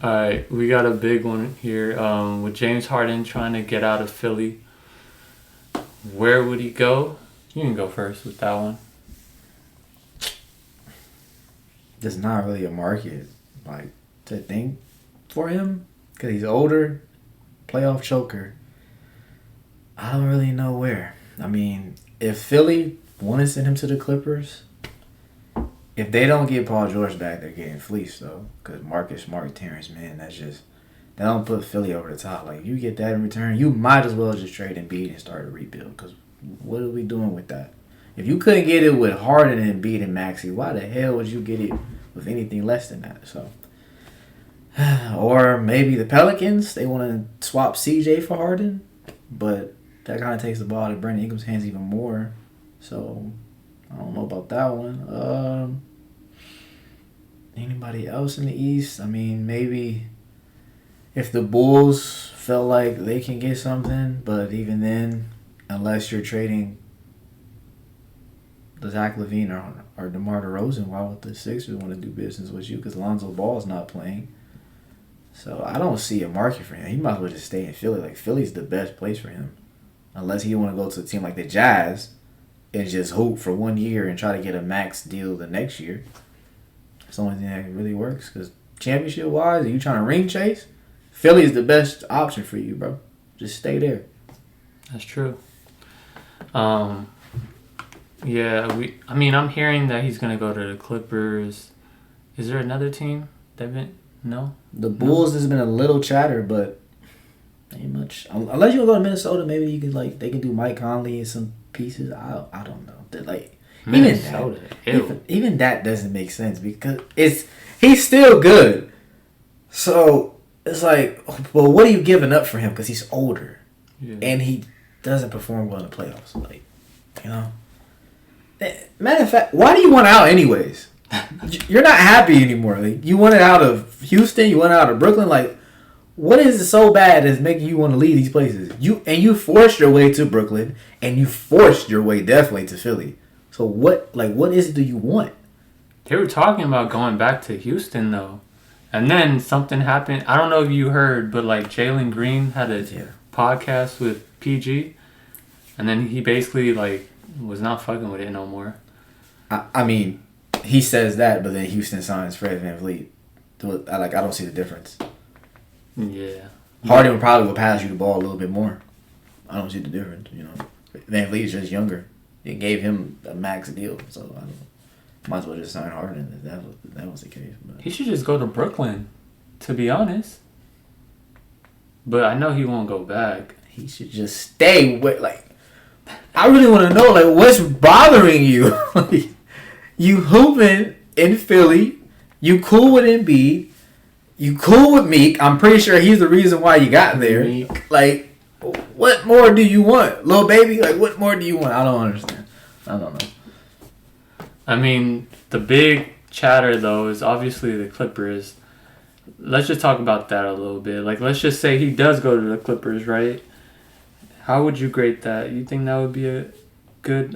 All right, we got a big one here. With James Harden trying to get out of Philly, where would he go? You can go first with that one. There's not really a market like to think for him because he's older, playoff choker. I don't really know where. I mean, if Philly want to send him to the Clippers, if they don't get Paul George back, they're getting fleeced though. Because Marcus Smart, Terrence, man, that's just that don't put Philly over the top. Like you get that in return, you might as well just trade Embiid and start a rebuild. Because what are we doing with that? If you couldn't get it with Harden and Embiid and Maxey, why the hell would you get it with anything less than that? So, or maybe the Pelicans, they want to swap CJ for Harden, but that kind of takes the ball out of Brandon Ingram's hands even more. So, I don't know about that one. Anybody else in the East? I mean, maybe if the Bulls felt like they can get something, but even then, unless you're trading Zach LaVine or DeMar DeRozan, why would the Sixers want to do business with you? Because Lonzo Ball's not playing. So I don't see a market for him. He might as well just stay in Philly. Like, Philly's the best place for him. Unless he want to go to a team like the Jazz and just hoop for 1 year and try to get a max deal the next year. It's the only thing that really works. Because championship-wise, are you trying to ring chase? Philly's the best option for you, bro. Just stay there. That's true. Yeah, I'm hearing that he's gonna go to the Clippers. Is there another team no? The Bulls has been a little chatter, but ain't much. Unless you go to Minnesota, maybe you can they can do Mike Conley and some pieces. I don't know. Minnesota. Even that doesn't make sense because he's still good. So it's like, well, what are you giving up for him? Because he's older, and he doesn't perform well in the playoffs. Like, you know. Matter of fact, why do you want out anyways? You're not happy anymore. Like, you want it out of Houston. You want it out of Brooklyn. Like, what is it so bad that's making you want to leave these places? You forced your way to Brooklyn, and you forced your way definitely to Philly. So what is it do you want? They were talking about going back to Houston though, and then something happened. I don't know if you heard, but Jalen Green had a podcast with PG, and then he basically was not fucking with it no more. I mean, he says that, but then Houston signs Fred VanVleet. I don't see the difference. Yeah. Harden would probably pass you the ball a little bit more. I don't see the difference, VanVleet is just younger. It gave him a max deal, so I don't know. Might as well just sign Harden if that was the case. But he should just go to Brooklyn, to be honest. But I know he won't go back. He should just stay with I really want to know what's bothering you. You hooping in Philly, you cool with Embiid, you cool with Meek. I'm pretty sure he's the reason why you got there. Meek. What more do you want, little baby? What more do you want? I don't understand. I don't know. I mean, the big chatter though is obviously the Clippers. Let's just talk about that a little bit. Let's just say he does go to the Clippers, right? How would you grade that? You think that would be a good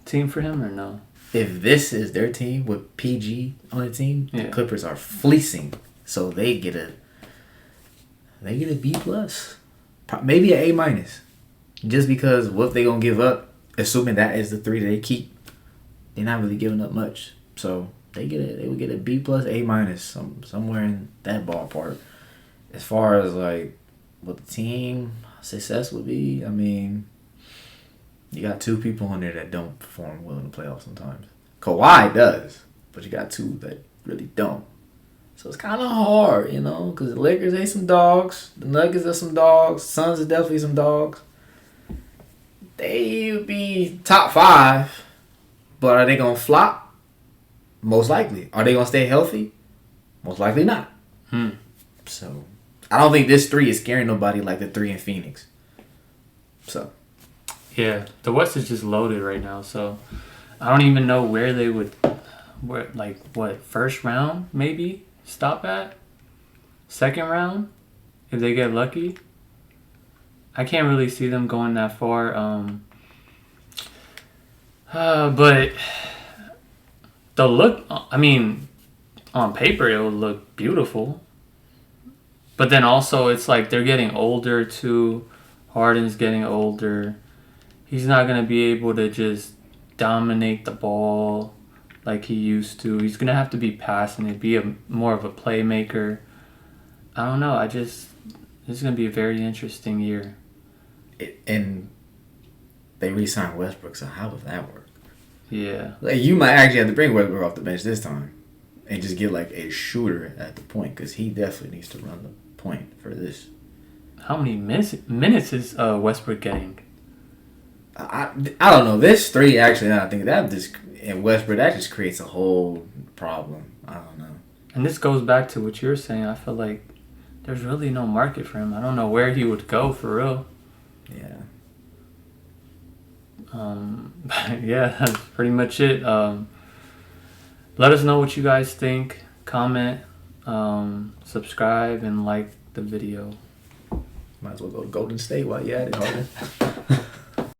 team for him or no? If this is their team with PG on the team, the Clippers are fleecing, so they get a B plus, maybe an A-, just because what they gonna give up, assuming that is the 3 that they keep, they're not really giving up much, so they would get a B plus, A-, somewhere in that ballpark. As far as what the team success would be, I mean, you got 2 people on there that don't perform well in the playoffs sometimes. Kawhi does, but you got 2 that really don't. So it's kind of hard, because the Lakers ain't some dogs. The Nuggets are some dogs. Suns are definitely some dogs. They would be top 5, but are they going to flop? Most likely. Are they going to stay healthy? Most likely not. So I don't think this 3 is scaring nobody like the 3 in Phoenix. So. Yeah, the West is just loaded right now, so I don't even know where they would, first round maybe stop at? Second round, if they get lucky? I can't really see them going that far. But the look, on paper it would look beautiful. But then also, it's like they're getting older too. Harden's getting older. He's not going to be able to just dominate the ball like he used to. He's going to have to be passing it, be more of a playmaker. I don't know. This is going to be a very interesting year. And they re-signed Westbrook, so how would that work? Yeah. Like, you might actually have to bring Westbrook off the bench this time and just get like a shooter at the point, because he definitely needs to run the point for this. How many minutes is Westbrook getting? I don't know. This 3 actually, now I think that just in Westbrook, that just creates a whole problem. I don't know. And this goes back to what you were saying. I feel like there's really no market for him. I don't know where he would go for real. Yeah. Yeah, that's pretty much it. Let us know what you guys think. Comment, subscribe, and like the video. Might as well go to Golden State while you're at it, Harden.